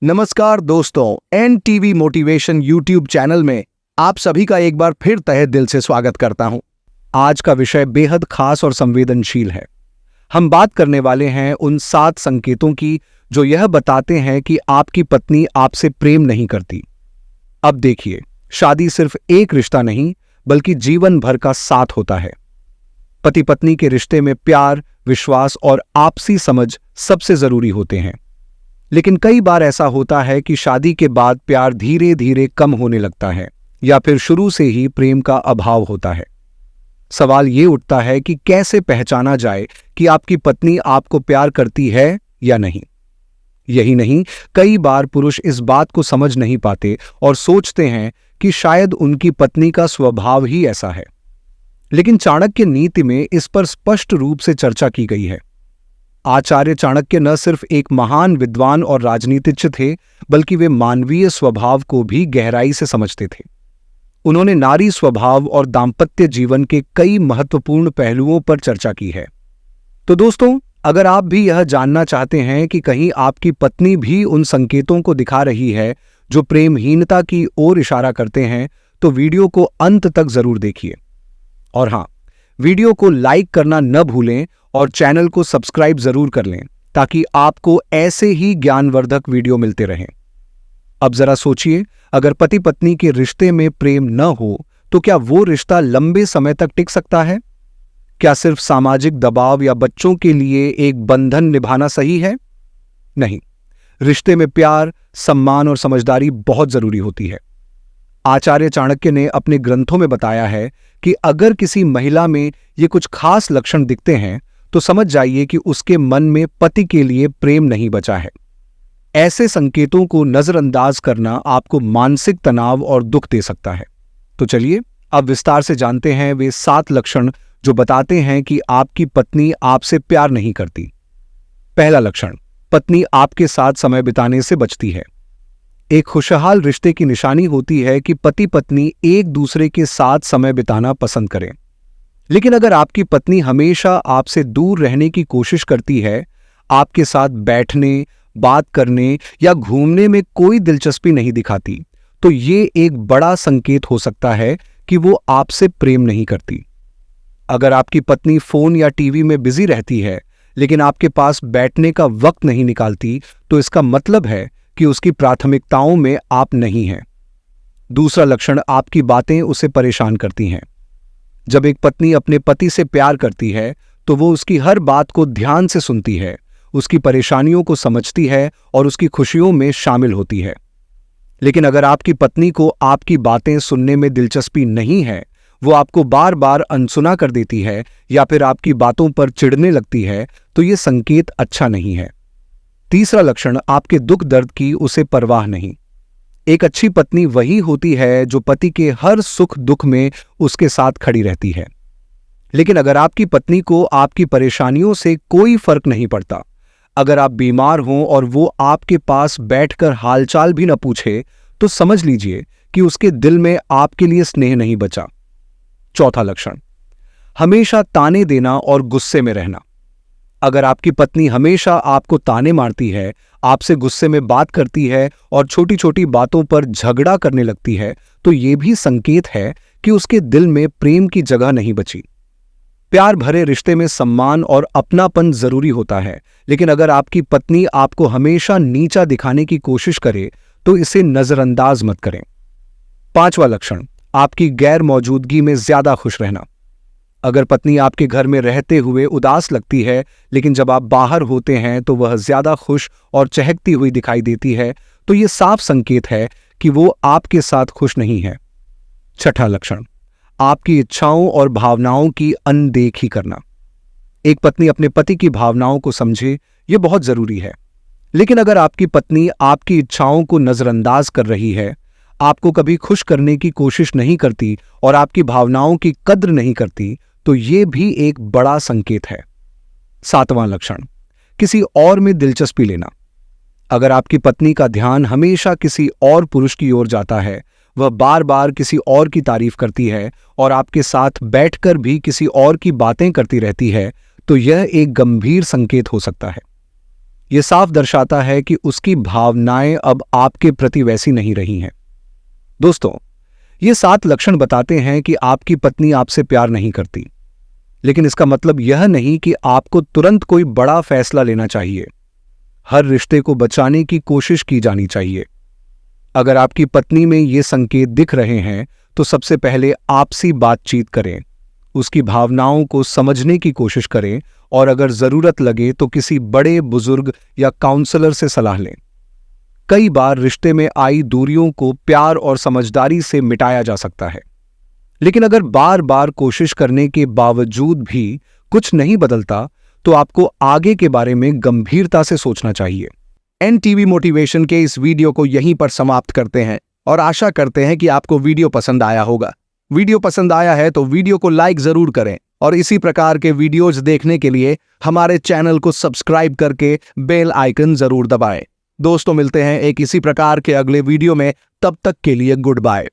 नमस्कार दोस्तों, NTV motivation YouTube channel में आप सभी का एक बार फिर तहे दिल से स्वागत करता हूं। आज का विषय बेहद खास और संवेदनशील है। हम बात करने वाले हैं उन 7 संकेतों की जो यह बताते हैं कि आपकी पत्नी आपसे प्रेम नहीं करती। अब देखिए, शादी सिर्फ एक रिश्ता नहीं बल्कि जीवन भर का साथ होता है। पति पत्नी के रिश्ते में प्यार, विश्वास और आपसी समझ सबसे जरूरी होते हैं। लेकिन कई बार ऐसा होता है कि शादी के बाद प्यार धीरे धीरे कम होने लगता है या फिर शुरू से ही प्रेम का अभाव होता है। सवाल ये उठता है कि कैसे पहचाना जाए कि आपकी पत्नी आपको प्यार करती है या नहीं। यही नहीं, कई बार पुरुष इस बात को समझ नहीं पाते और सोचते हैं कि शायद उनकी पत्नी का स्वभाव ही ऐसा है। लेकिन चाणक्य नीति में इस पर स्पष्ट रूप से चर्चा की गई है। आचार्य चाणक्य न सिर्फ एक महान विद्वान और राजनीतिज्ञ थे, बल्कि वे मानवीय स्वभाव को भी गहराई से समझते थे। उन्होंने नारी स्वभाव और दाम्पत्य जीवन के कई महत्वपूर्ण पहलुओं पर चर्चा की है। तो दोस्तों, अगर आप भी यह जानना चाहते हैं कि कहीं आपकी पत्नी भी उन संकेतों को दिखा रही है जो प्रेमहीनता की ओर इशारा करते हैं, तो वीडियो को अंत तक जरूर देखिए। और हां, वीडियो को लाइक करना न भूलें और चैनल को सब्सक्राइब जरूर कर लें ताकि आपको ऐसे ही ज्ञानवर्धक वीडियो मिलते रहें। अब जरा सोचिए, अगर पति पत्नी के रिश्ते में प्रेम न हो तो क्या वो रिश्ता लंबे समय तक टिक सकता है? क्या सिर्फ सामाजिक दबाव या बच्चों के लिए एक बंधन निभाना सही है? नहीं, रिश्ते में प्यार, सम्मान और समझदारी बहुत जरूरी होती है। आचार्य चाणक्य ने अपने ग्रंथों में बताया है कि अगर किसी महिला में ये कुछ खास लक्षण दिखते हैं तो समझ जाइए कि उसके मन में पति के लिए प्रेम नहीं बचा है। ऐसे संकेतों को नजरअंदाज करना आपको मानसिक तनाव और दुख दे सकता है। तो चलिए अब विस्तार से जानते हैं वे 7 लक्षण जो बताते हैं कि आपकी पत्नी आपसे प्यार नहीं करती। पहला लक्षण, पत्नी आपके साथ समय बिताने से बचती है। एक खुशहाल रिश्ते की निशानी होती है कि पति पत्नी एक दूसरे के साथ समय बिताना पसंद करें। लेकिन अगर आपकी पत्नी हमेशा आपसे दूर रहने की कोशिश करती है, आपके साथ बैठने, बात करने या घूमने में कोई दिलचस्पी नहीं दिखाती, तो ये एक बड़ा संकेत हो सकता है कि वो आपसे प्रेम नहीं करती। अगर आपकी पत्नी फोन या टीवी में बिजी रहती है लेकिन आपके पास बैठने का वक्त नहीं निकालती, तो इसका मतलब है कि उसकी प्राथमिकताओं में आप नहीं हैं। दूसरा लक्षण, आपकी बातें उसे परेशान करती हैं। जब एक पत्नी अपने पति से प्यार करती है तो वो उसकी हर बात को ध्यान से सुनती है, उसकी परेशानियों को समझती है और उसकी खुशियों में शामिल होती है। लेकिन अगर आपकी पत्नी को आपकी बातें सुनने में दिलचस्पी नहीं है, वो आपको बार बार अनसुना कर देती है या फिर आपकी बातों पर चिढ़ने लगती है, तो ये संकेत अच्छा नहीं है। तीसरा लक्षण, आपके दुख दर्द की उसे परवाह नहीं। एक अच्छी पत्नी वही होती है जो पति के हर सुख दुख में उसके साथ खड़ी रहती है। लेकिन अगर आपकी पत्नी को आपकी परेशानियों से कोई फर्क नहीं पड़ता, अगर आप बीमार हों और वो आपके पास बैठकर हालचाल भी न पूछे, तो समझ लीजिए कि उसके दिल में आपके लिए स्नेह नहीं बचा। चौथा लक्षण, हमेशा ताने देना और गुस्से में रहना। अगर आपकी पत्नी हमेशा आपको ताने मारती है, आपसे गुस्से में बात करती है और छोटी छोटी बातों पर झगड़ा करने लगती है, तो ये भी संकेत है कि उसके दिल में प्रेम की जगह नहीं बची। प्यार भरे रिश्ते में सम्मान और अपनापन जरूरी होता है, लेकिन अगर आपकी पत्नी आपको हमेशा नीचा दिखाने की कोशिश करे तो इसे नजरअंदाज मत करें। पांचवा लक्षण, आपकी गैर मौजूदगी में ज्यादा खुश रहना। अगर पत्नी आपके घर में रहते हुए उदास लगती है, लेकिन जब आप बाहर होते हैं तो वह ज्यादा खुश और चहकती हुई दिखाई देती है, तो यह साफ संकेत है कि वो आपके साथ खुश नहीं है। छठा लक्षण, आपकी इच्छाओं और भावनाओं की अनदेखी करना। एक पत्नी अपने पति की भावनाओं को समझे, यह बहुत जरूरी है। लेकिन अगर आपकी पत्नी आपकी इच्छाओं को नजरअंदाज कर रही है, आपको कभी खुश करने की कोशिश नहीं करती और आपकी भावनाओं की कद्र नहीं करती, तो ये भी एक बड़ा संकेत है। सातवां लक्षण, किसी और में दिलचस्पी लेना। अगर आपकी पत्नी का ध्यान हमेशा किसी और पुरुष की ओर जाता है, वह बार बार किसी और की तारीफ करती है और आपके साथ बैठकर भी किसी और की बातें करती रहती है, तो यह एक गंभीर संकेत हो सकता है। ये साफ दर्शाता है कि उसकी भावनाएं अब आपके प्रति वैसी नहीं रही हैं। दोस्तों, ये 7 लक्षण बताते हैं कि आपकी पत्नी आपसे प्यार नहीं करती, लेकिन इसका मतलब यह नहीं कि आपको तुरंत कोई बड़ा फैसला लेना चाहिए। हर रिश्ते को बचाने की कोशिश की जानी चाहिए। अगर आपकी पत्नी में ये संकेत दिख रहे हैं तो सबसे पहले आपसी बातचीत करें, उसकी भावनाओं को समझने की कोशिश करें और अगर जरूरत लगे तो किसी बड़े बुजुर्ग या काउंसलर से सलाह लें। कई बार रिश्ते में आई दूरियों को प्यार और समझदारी से मिटाया जा सकता है, लेकिन अगर बार बार कोशिश करने के बावजूद भी कुछ नहीं बदलता तो आपको आगे के बारे में गंभीरता से सोचना चाहिए। एनटीवी मोटिवेशन के इस वीडियो को यहीं पर समाप्त करते हैं और आशा करते हैं कि आपको वीडियो पसंद आया होगा। वीडियो पसंद आया है तो वीडियो को लाइक जरूर करें और इसी प्रकार के वीडियोज देखने के लिए हमारे चैनल को सब्सक्राइब करके बेल आइकन जरूर दबाएं। दोस्तों, मिलते हैं एक इसी प्रकार के अगले वीडियो में। तब तक के लिए गुड बाय।